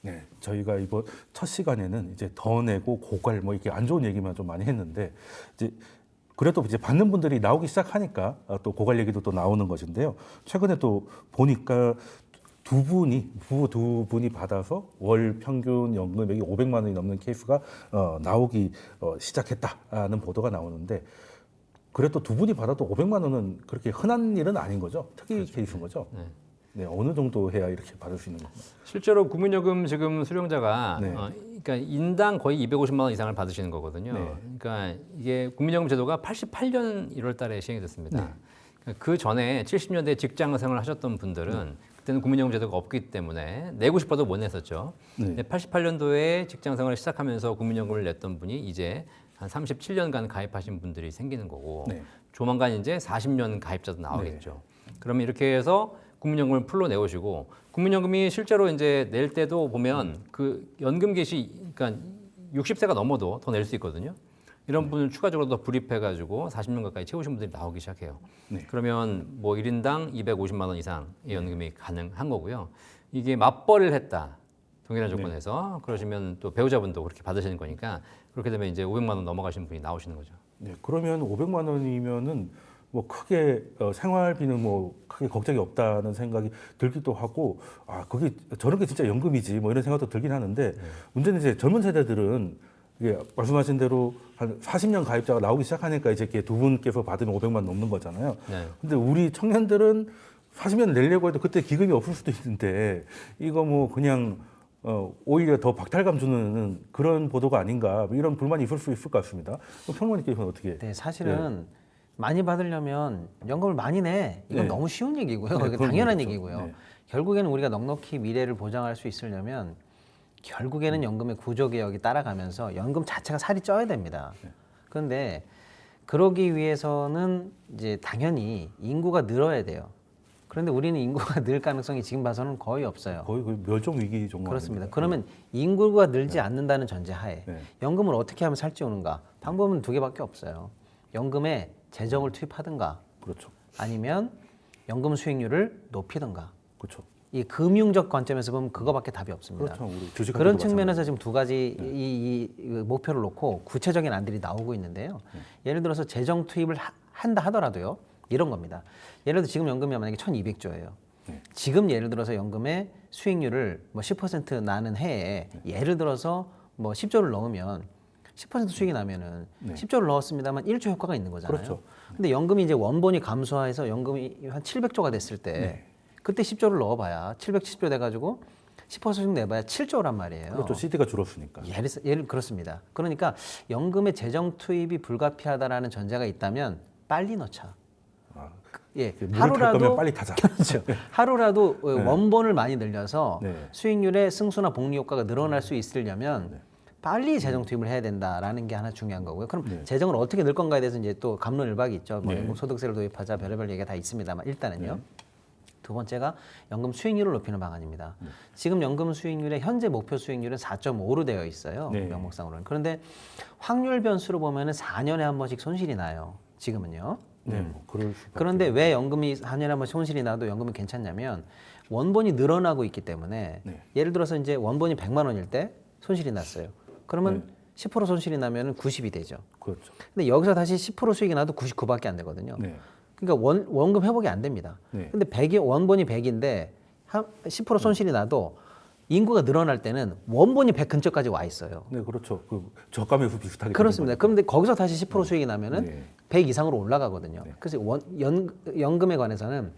네, 저희가 이번 첫 시간에는 이제 더 내고 고갈 뭐 이렇게 안 좋은 얘기만 좀 많이 했는데 이제 그래도 이제 받는 분들이 나오기 시작하니까 또 고갈 얘기도 또 나오는 것인데요. 최근에 또 보니까 부부 두 분이 받아서 월 평균 연금액이 500만 원이 넘는 케이스가 나오기 시작했다는 보도가 나오는데 그래도 두 분이 받아도 500만 원은 그렇게 흔한 일은 아닌 거죠? 특이 그렇죠. 케이스인 거죠? 네. 네, 어느 정도 해야 이렇게 받을 수 있는 건가요? 실제로 국민연금 지금 수령자가 네. 그러니까 인당 거의 250만 원 이상을 받으시는 거거든요. 네. 그러니까 이게 국민연금 제도가 88년 1월 달에 시행이 됐습니다. 네. 그러니까 그 전에 70년대 직장 생활을 하셨던 분들은 그때는 국민연금 제도가 없기 때문에 내고 싶어도 못 냈었죠. 네. 근데 88년도에 직장 생활을 시작하면서 국민연금을 냈던 분이 이제 한 37년간 가입하신 분들이 생기는 거고 네. 조만간 이제 40년 가입자도 나오겠죠. 그러면 이렇게 해서 국민연금을 풀로 내오시고 국민연금이 실제로 이제 낼 때도 보면 그 연금 개시 그러니까 60세가 넘어도 더 낼 수 있거든요. 이런 분을 추가적으로 더 불입해가지고 40년 가까이 채우신 분들이 나오기 시작해요. 네. 그러면 뭐 1인당 250만 원 이상의 연금이 가능한 거고요. 이게 맞벌이를 했다. 동일한 조건에서 그러시면 또 배우자분도 그렇게 받으시는 거니까 그렇게 되면 이제 500만 원 넘어가시는 분이 나오시는 거죠. 네, 그러면 500만 원이면은 뭐 크게 생활비는 뭐 크게 걱정이 없다는 생각이 들기도 하고 아 그게 저런 게 진짜 연금이지 뭐 이런 생각도 들긴 하는데 문제는 이제 젊은 세대들은 이게 말씀하신 대로 한 40년 가입자가 나오기 시작하니까 이제 이렇게 두 분께서 받으면 500만 넘는 거잖아요. 네. 근데 우리 청년들은 40년 내려고 해도 그때 기금이 없을 수도 있는데 이거 뭐 그냥 오히려 더 박탈감 주는 그런 보도가 아닌가 뭐 이런 불만이 있을 수 있을 것 같습니다. 그럼 평론님께서는 어떻게? 네, 사실은 많이 받으려면 연금을 많이 내. 이건 네. 너무 쉬운 얘기고요. 네, 이건 그런 당연한 얘기죠. 얘기고요. 네. 결국에는 우리가 넉넉히 미래를 보장할 수 있으려면 결국에는 연금의 구조개혁이 따라가면서 연금 자체가 살이 쪄야 됩니다. 그런데 그러기 위해서는 이제 당연히 인구가 늘어야 돼요. 그런데 우리는 인구가 늘 가능성이 지금 봐서는 거의 없어요. 거의 멸종 위기 정도 그렇습니다. 아닙니까? 그러면 인구가 늘지 않는다는 전제하에 네. 연금을 어떻게 하면 살찌 오는가? 방법은 두 개밖에 없어요. 연금에 재정을 투입하든가 그렇죠. 아니면 연금 수익률을 높이든가. 그렇죠. 이 금융적 관점에서 보면 그거밖에 답이 없습니다. 그렇죠. 우리 주식할 그런 때도 측면에서 마찬가지죠. 지금 두 가지 이 목표를 놓고 구체적인 안들이 나오고 있는데요. 예를 들어서 재정 투입을 한다 하더라도요. 이런 겁니다. 예를 들어 지금 연금이 만약에 1,200조예요. 지금 예를 들어서 연금의 수익률을 뭐 10% 나는 해에 예를 들어서 뭐 10조를 넣으면 10% 수익이 나면은 10조를 넣었습니다만 1조 효과가 있는 거잖아요. 그렇죠. 근데 연금이 이제 원본이 감소해서 연금이 한 700조가 됐을 때 그때 10조를 넣어봐야 770조 돼가지고 10%씩 내봐야 7조란 말이에요. 그렇죠. CD가 줄었으니까. 예를 그렇습니다. 그러니까 연금의 재정 투입이 불가피하다라는 전제가 있다면 빨리 넣자. 아, 예, 물을 탈 거면 하루라도 빨리 타자. 그렇죠. 하루라도 원본을 많이 늘려서 네. 수익률의 승수나 복리 효과가 늘어날 수 있으려면 빨리 재정 투입을 해야 된다라는 게 하나 중요한 거고요. 그럼 재정을 어떻게 늘 건가에 대해서 이제 또 갑론을박이 있죠. 뭐 연금 소득세를 도입하자 별의별 얘기가 다 있습니다만 일단은요. 두 번째가 연금 수익률을 높이는 방안입니다. 지금 연금 수익률의 현재 목표 수익률은 4.5로 되어 있어요. 네. 명목상으로는. 그런데 확률 변수로 보면은 4년에 한 번씩 손실이 나요. 지금은요. 네, 뭐 그럴 수밖에. 그런데 왜 연금이 4년에 한 번씩 손실이 나도 연금이 괜찮냐면 원본이 늘어나고 있기 때문에 예를 들어서 이제 원본이 100만 원일 때 손실이 났어요. 그러면 10% 손실이 나면 90이 되죠. 그렇죠. 근데 여기서 다시 10% 수익이 나도 99밖에 안 되거든요. 네. 그러니까 원금 회복이 안 됩니다. 네. 근데 100이 원본이 100인데 10% 손실이 나도 인구가 늘어날 때는 원본이 100 근처까지 와 있어요. 네, 그렇죠. 그 저감에서 비슷하게. 그렇습니다. 그런데 거기서 다시 10% 수익이 나면은 네. 100 이상으로 올라가거든요. 그래서 연금에 관해서는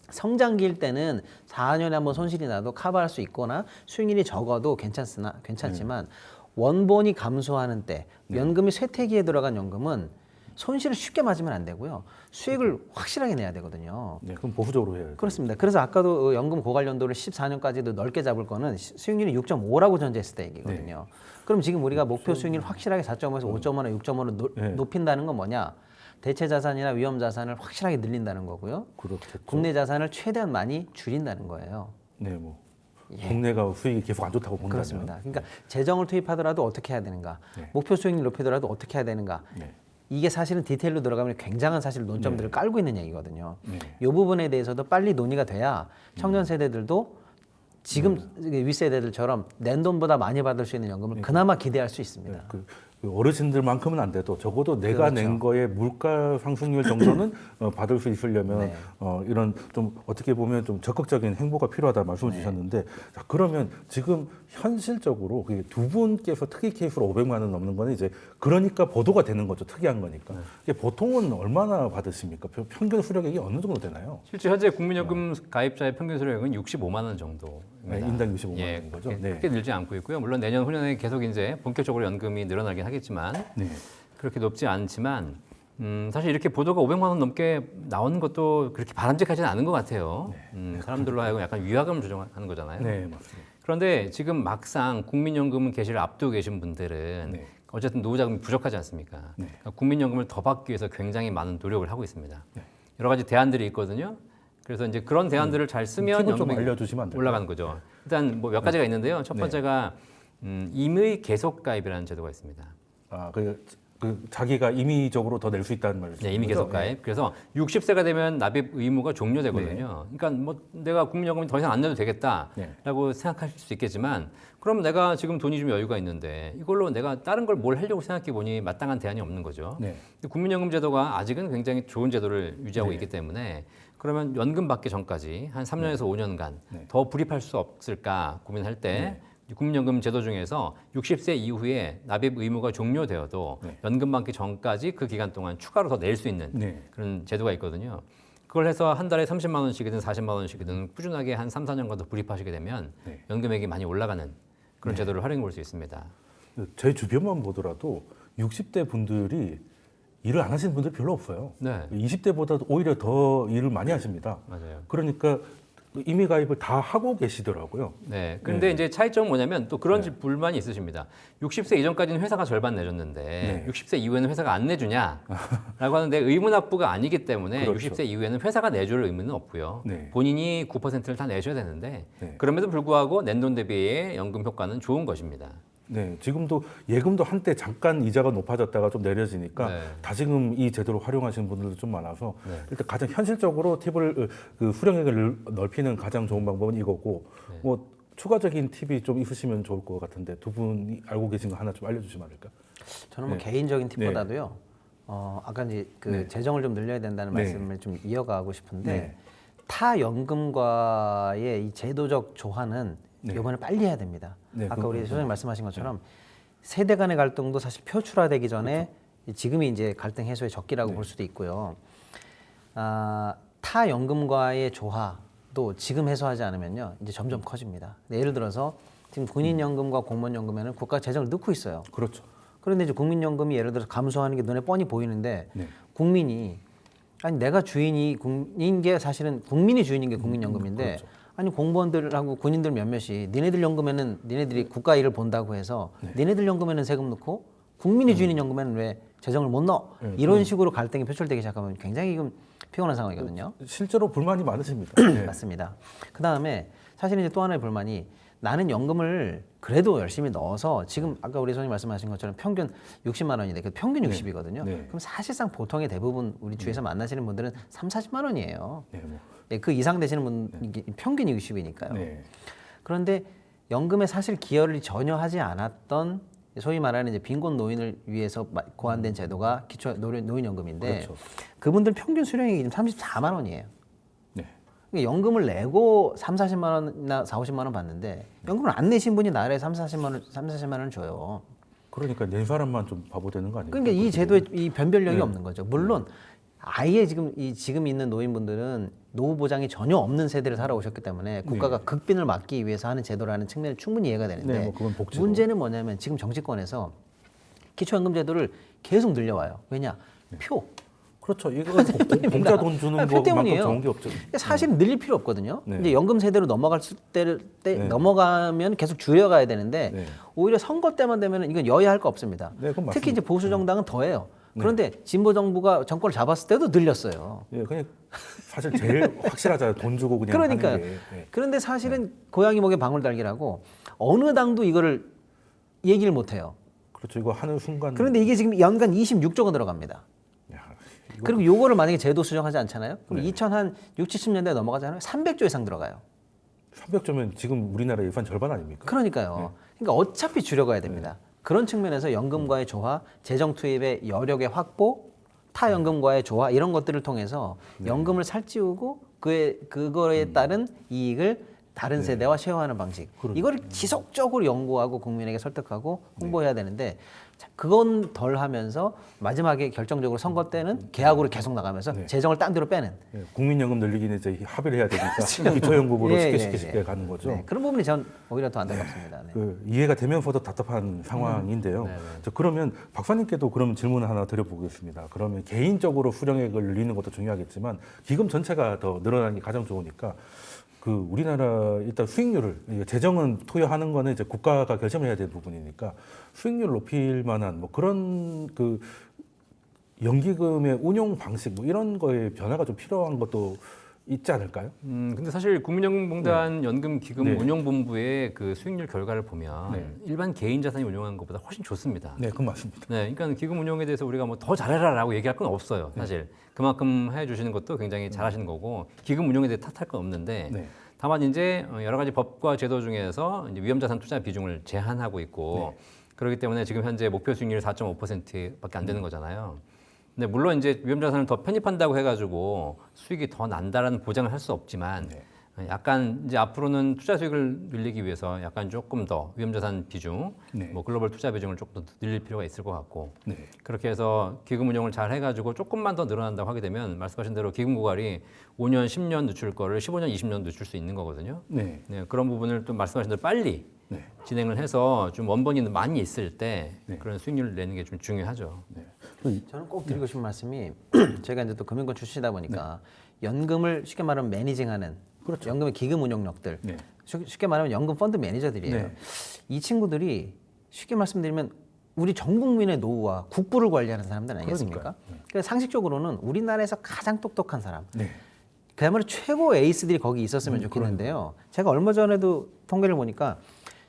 성장기일 때는 4년에 한번 손실이 나도 커버할 수 있거나 수익률이 적어도 괜찮지만 원본이 감소하는 때 연금이 쇠퇴기에 들어간 연금은 손실을 쉽게 맞으면 안 되고요. 수익을 확실하게 내야 되거든요. 네, 그럼 보수적으로 해야 돼요. 그렇습니다. 그래서 아까도 연금 고갈 연도를 14년까지도 넓게 잡을 거는 수익률이 6.5라고 전제했을 때 얘기거든요. 그럼 지금 우리가 목표 수익률 확실하게 4.5에서 5.5나 6.5로 높인다는 건 뭐냐? 대체 자산이나 위험 자산을 확실하게 늘린다는 거고요. 그렇겠죠. 국내 자산을 최대한 많이 줄인다는 거예요. 네, 뭐 국내가 수익이 계속 안 좋다고 본다면. 그렇습니다. 그러니까 재정을 투입하더라도 어떻게 해야 되는가? 목표 수익률 높이더라도 어떻게 해야 되는가? 이게 사실은 디테일로 들어가면 굉장한 사실 논점들을 깔고 있는 얘기거든요. 이 부분에 대해서도 빨리 논의가 돼야 청년 세대들도 지금 윗세대들처럼 낸 돈보다 많이 받을 수 있는 연금을 그나마 기대할 수 있습니다. 네, 그 어르신들만큼은 안 돼도 적어도 내가 그렇죠. 낸 거에 물가 상승률 정도는 받을 수 있으려면 네. 이런 좀 어떻게 보면 좀 적극적인 행보가 필요하다 말씀을 주셨는데 자, 그러면 지금 현실적으로 그두 분께서 특이 케이스로 500만 원 넘는 거는 이제 그러니까 보도가 되는 거죠. 특이한 거니까. 이게 보통은 얼마나 받으십니까? 평균 수령액이 어느 정도 되나요? 실제 현재 국민연금 가입자의 평균 수령액은 65만 원 정도입니다. 네, 인당 65만 예, 원인 거죠. 그렇게 네. 크게 늘지 않고 있고요. 물론 내년 후년에 계속 이제 본격적으로 연금이 늘어나긴 하겠지만 네. 그렇게 높지 않지만 사실 이렇게 보도가 500만 원 넘게 나오는 것도 그렇게 바람직하지는 않은 것 같아요. 사람들로 하여금 약간 위화감을 조정하는 거잖아요. 네, 맞습니다. 그런데 지금 막상 국민연금 개시를 앞두고 계신 분들은 네. 어쨌든 노후 자금이 부족하지 않습니까? 네. 그러니까 국민연금을 더 받기 위해서 굉장히 많은 노력을 하고 있습니다. 여러 가지 대안들이 있거든요. 그래서 이제 그런 대안들을 잘 쓰면 팁을 좀 연금이 알려주시면 안 될까요? 올라가는 거죠. 일단 뭐 몇 가지가 있는데요. 첫 네. 번째가 임의 계속 가입이라는 제도가 있습니다. 아, 그 자기가 임의적으로 더 낼 수 있다는 말이죠. 네, 임의 계속 가입. 그래서 60세가 되면 납입 의무가 종료되거든요. 그러니까 뭐 내가 국민연금이 더 이상 안 내도 되겠다라고 생각하실 수 있겠지만, 그럼 내가 지금 돈이 좀 여유가 있는데 이걸로 내가 다른 걸 뭘 하려고 생각해 보니 마땅한 대안이 없는 거죠. 네. 국민연금 제도가 아직은 굉장히 좋은 제도를 유지하고 네. 있기 때문에 그러면 연금 받기 전까지 한 3년에서 5년간 네. 더 불입할 수 없을까 고민할 때 국민연금 제도 중에서 60세 이후에 납입 의무가 종료되어도 네. 연금 받기 전까지 그 기간 동안 추가로 더 낼 수 있는 네. 그런 제도가 있거든요. 그걸 해서 한 달에 30만 원씩이든 40만 원씩이든 꾸준하게 한 3, 4년간 더 불입하시게 되면 네. 연금액이 많이 올라가는 그런 제도를 활용해 볼 수 있습니다. 제 주변만 보더라도 60대 분들이 일을 안 하시는 분들 별로 없어요. 네, 20대보다 오히려 더 일을 많이 하십니다. 맞아요. 그러니까 임의 가입을 다 하고 계시더라고요. 네. 근데 이제 차이점은 뭐냐면 또 그런 불만이 있으십니다. 60세 이전까지는 회사가 절반 내줬는데 네. 60세 이후에는 회사가 안 내주냐라고 하는데 의무납부가 아니기 때문에 그렇죠. 60세 이후에는 회사가 내줄 의무는 없고요. 네. 본인이 9%를 다 내셔야 되는데 네. 그럼에도 불구하고 낸 돈 대비의 연금 효과는 좋은 것입니다. 네, 지금도 예금도 한때 잠깐 이자가 높아졌다가 좀 내려지니까 네. 다시금 이 제도를 활용하시는 분들도 좀 많아서 네. 일단 가장 현실적으로 팁을 그 수령액을 넓히는 가장 좋은 방법은 이거고 네. 뭐 추가적인 팁이 좀 있으시면 좋을 것 같은데 두 분이 알고 계신 거 하나 좀 알려주시면 안 될까? 저는 뭐 네. 개인적인 팁보다도요. 아까 이제 그 네. 재정을 좀 늘려야 된다는 네. 말씀을 좀 이어가고 싶은데 네. 타 연금과의 이 제도적 조화는 네. 이번에 빨리 해야 됩니다. 네, 아까 그건 우리 소장님 말씀하신 것처럼 세대 간의 갈등도 사실 표출화되기 전에 지금이 이제 갈등 해소의 적기라고 볼 수도 있고요. 타 연금과의 조화도 지금 해소하지 않으면요, 이제 점점 커집니다. 예를 들어서 지금 군인연금과 공무원연금에는 국가 재정을 넣고 있어요. 그렇죠. 그런데 이제 국민연금이 예를 들어서 감소하는 게 눈에 뻔히 보이는데 네. 국민이 아니 내가 주인이 국민인 게 사실은 국민이 주인인 게 국민연금인데 그렇죠. 아니 공무원들하고 군인들 몇몇이 니네들 연금에는 니네들이 국가 일을 본다고 해서 니네들 연금에는 세금 넣고 국민이 주인인 연금에는 왜 재정을 못 넣어? 이런 식으로 갈등이 표출되기 시작하면 굉장히 지금 피곤한 상황이거든요. 실제로 불만이 많으십니다. 네. 맞습니다. 그 다음에 사실 이제 또 하나의 불만이 나는 연금을 그래도 열심히 넣어서 지금 아까 우리 선생님 말씀하신 것처럼 평균 60만 원인데 그 평균 60이거든요. 네. 그럼 사실상 보통의 대부분 우리 주위에서 만나시는 분들은 3, 40만 원이에요. 네, 뭐. 예, 그 이상 되시는 분 평균이 60이니까요. 네. 그런데 연금에 사실 기여를 전혀 하지 않았던 소위 말하는 이제 빈곤 노인을 위해서 고안된 제도가 기초 노인연금인데 그렇죠. 그분들 평균 수령이 지금 34만 원이에요. 네. 그러니까 연금을 내고 3, 40만 원이나 4, 50만 원 받는데 연금을 안 내신 분이 나라에 3, 40만 원을 줘요. 그러니까 낸 사람만 좀 바보 되는 거 아니에요? 그러니까 이 제도에 이 변별력이 네. 없는 거죠. 물론 아예 지금 있는 노인분들은 노후 보장이 전혀 없는 세대를 살아오셨기 때문에 국가가 극빈을 막기 위해서 하는 제도라는 측면이 충분히 이해가 되는데 네, 뭐 그건 복지로. 문제는 뭐냐면 지금 정치권에서 기초연금 제도를 계속 늘려와요. 왜냐? 표. 그렇죠. 이거 공짜 돈 주는 표 거만큼 때문이에요. 좋은 게 없죠. 사실 늘릴 필요 없거든요. 네. 이제 연금 세대로 넘어갈 때 네. 넘어가면 계속 줄여가야 되는데 네. 오히려 선거 때만 되면 이건 여야 할 거 없습니다. 네, 그건 특히 이제 맞습니다. 보수 정당은 더해요. 그런데 진보 정부가 정권을 잡았을 때도 늘렸어요. 예, 그냥 사실 제일 확실하잖아요. 돈 주고 그냥 그러니까요. 하는 게. 예. 그런데 사실은 고양이 목에 방울 달기라고 어느 당도 이거를 얘기를 못 해요. 그렇죠. 이거 하는 순간. 그런데 이게 지금 연간 26조가 들어갑니다. 야, 이거 그리고 요거를 만약에 제도 수정하지 않잖아요. 그럼 2000한 6, 70년대 넘어가잖아요. 300조 이상 들어가요. 300조면 지금 우리나라 예산 절반 아닙니까? 그러니까요. 그러니까 어차피 줄여가야 됩니다. 그런 측면에서 연금과의 조화, 재정 투입의 여력의 확보, 타연금과의 조화 이런 것들을 통해서 연금을 살찌우고 그거에 따른 이익을 다른 세대와 쉐어하는 방식. 이걸 지속적으로 연구하고 국민에게 설득하고 홍보해야 되는데 그건 덜 하면서 마지막에 결정적으로 선거 때는 계약으로 계속 나가면서 재정을 딴 데로 빼는. 국민연금 늘리기는 이제 합의를 해야 되니까 기초연금으로 쉽게 가는 거죠. 네, 그런 부분이 전 오히려 더 안타깝습니다. 네. 이해가 되면서도 답답한 상황인데요. 그러면 박사님께도 그럼 질문을 하나 드려보겠습니다. 그러면 개인적으로 수령액을 늘리는 것도 중요하겠지만 기금 전체가 더 늘어나는 게 가장 좋으니까 우리나라 일단 수익률을 재정은 투여하는 거는 이제 국가가 결정을 해야 될 부분이니까 수익률 높일 만한 뭐 그런 연기금의 운용 방식 뭐 이런 거에 변화가 좀 필요한 것도 있지 않을까요? 근데 사실 국민연금공단 연금기금 네. 운용본부의 그 수익률 결과를 보면 네. 일반 개인 자산이 운용하는 것보다 훨씬 좋습니다. 네, 그건 맞습니다. 네, 그러니까 기금 운용에 대해서 우리가 뭐 더 잘해라라고 얘기할 건 없어요. 사실 그만큼 해주시는 것도 굉장히 잘하시는 거고 기금 운용에 대해 탓할 건 없는데 네. 다만 이제 여러 가지 법과 제도 중에서 이제 위험자산 투자 비중을 제한하고 있고 그렇기 때문에 지금 현재 목표 수익률이 4.5%밖에 안 되는 거잖아요. 근데 물론 이제 위험자산을 더 편입한다고 해가지고 수익이 더 난다라는 보장을 할 수 없지만 약간 이제 앞으로는 투자 수익을 늘리기 위해서 약간 조금 더 위험자산 비중, 뭐 글로벌 투자 비중을 조금 더 늘릴 필요가 있을 것 같고 그렇게 해서 기금 운용을 잘 해가지고 조금만 더 늘어난다고 하게 되면 말씀하신 대로 기금 고갈이 5년, 10년 늦출 거를 15년, 20년 늦출 수 있는 거거든요. 네, 그런 부분을 또 말씀하신 대로 빨리 진행을 해서 좀 원본이 많이 있을 때 그런 수익률을 내는 게 좀 중요하죠. 저는 꼭 드리고 싶은 말씀이 제가 이제 또 금융권 출신이다 보니까 연금을 쉽게 말하면 매니징하는 연금의 기금 운용력들 쉽게 말하면 연금 펀드 매니저들이에요. 이 친구들이 쉽게 말씀드리면 우리 전 국민의 노후와 국부를 관리하는 사람들 아니겠습니까? 그러니까 상식적으로는 우리나라에서 가장 똑똑한 사람, 그야말로 최고 에이스들이 거기 있었으면 좋겠는데요. 제가 얼마 전에도 통계를 보니까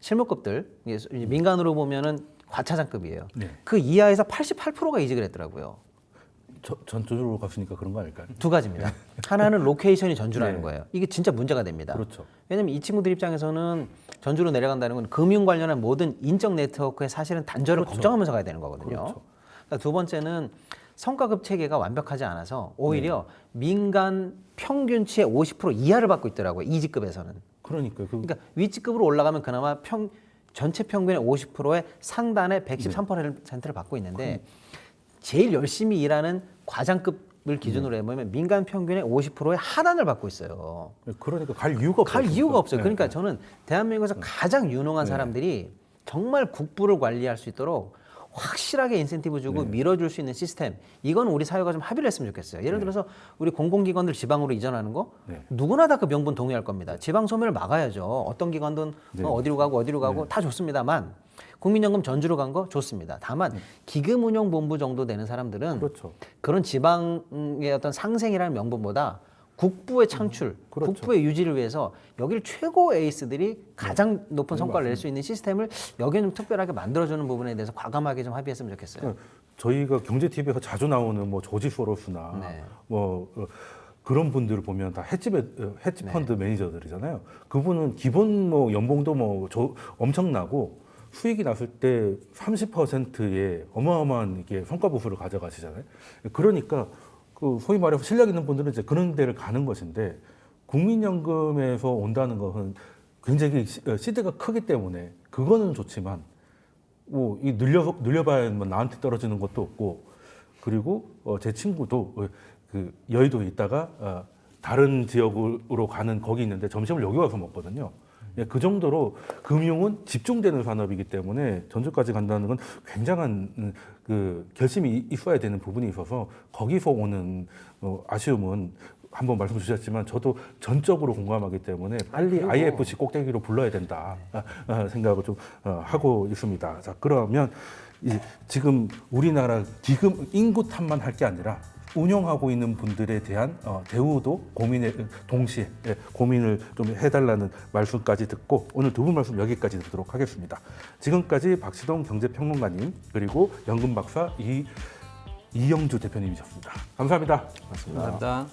실무급들 민간으로 보면은 과차장급이에요. 그 이하에서 88%가 이직을 했더라고요. 전주로 갔으니까 그런 거 아닐까요? 두 가지입니다. 하나는 로케이션이 전주라는 거예요. 이게 진짜 문제가 됩니다. 그렇죠. 왜냐하면 이 친구들 입장에서는 전주로 내려간다는 건 금융 관련한 모든 인적 네트워크에 사실은 단절을 걱정하면서 가야 되는 거거든요. 그러니까 두 번째는 성과급 체계가 완벽하지 않아서 오히려 민간 평균치의 50% 이하를 받고 있더라고요. 이직급에서는. 그러니까 위직급으로 올라가면 그나마 전체 평균의 50%의 상단의 113%를 받고 있는데 제일 열심히 일하는 과장급을 기준으로 해보면 민간 평균의 50%의 하단을 받고 있어요. 그러니까 갈 이유가 없어요. 갈 이유가 없어요. 그러니까 저는 대한민국에서 가장 유능한 사람들이 정말 국부를 관리할 수 있도록 확실하게 인센티브 주고 밀어줄 수 있는 시스템, 이건 우리 사회가 좀 합의를 했으면 좋겠어요. 예를 들어서 우리 공공기관들 지방으로 이전하는 거 누구나 다 그 명분 동의할 겁니다. 지방 소멸을 막아야죠. 어떤 기관든 어디로 가고 다 좋습니다만 국민연금 전주로 간 거 좋습니다. 다만 기금운용본부 정도 되는 사람들은 그런 지방의 어떤 상생이라는 명분보다 국부의 창출, 국부의 유지를 위해서 여기를 최고 에이스들이 가장 높은 성과를 낼 수 있는 시스템을 여기는 좀 특별하게 만들어주는 부분에 대해서 과감하게 좀 합의했으면 좋겠어요. 저희가 경제 TV에서 자주 나오는 뭐 조지 소로스나 그런 분들을 보면 다 헤지 펀드 매니저들이잖아요. 그분은 기본 뭐 연봉도 엄청나고 수익이 났을 때 30%의 어마어마한 이게 성과 보수를 가져가시잖아요. 그러니까 소위 말해서 실력 있는 분들은 이제 그런 데를 가는 것인데 국민연금에서 온다는 것은 굉장히 시대가 크기 때문에 그거는 좋지만 이 늘려봐야 뭐 나한테 떨어지는 것도 없고 그리고 제 친구도 그 여의도에 있다가 다른 지역으로 가는 거기 있는데 점심을 여기 와서 먹거든요. 그 정도로 금융은 집중되는 산업이기 때문에 전주까지 간다는 건 굉장한 결심이 있어야 되는 부분이 있어서 거기서 오는 아쉬움은 한번 말씀 주셨지만 저도 전적으로 공감하기 때문에 빨리 IFC 꼭대기로 불러야 된다 생각을 좀 하고 있습니다. 자, 그러면 지금 우리나라 기금 인구 탓만 할 게 아니라 운영하고 있는 분들에 대한 대우도 동시에 고민을 좀 해달라는 말씀까지 듣고 오늘 두 분 말씀 여기까지 듣도록 하겠습니다. 지금까지 박시동 경제평론가님 그리고 연금 박사 이영주 대표님이셨습니다. 감사합니다. 감사합니다.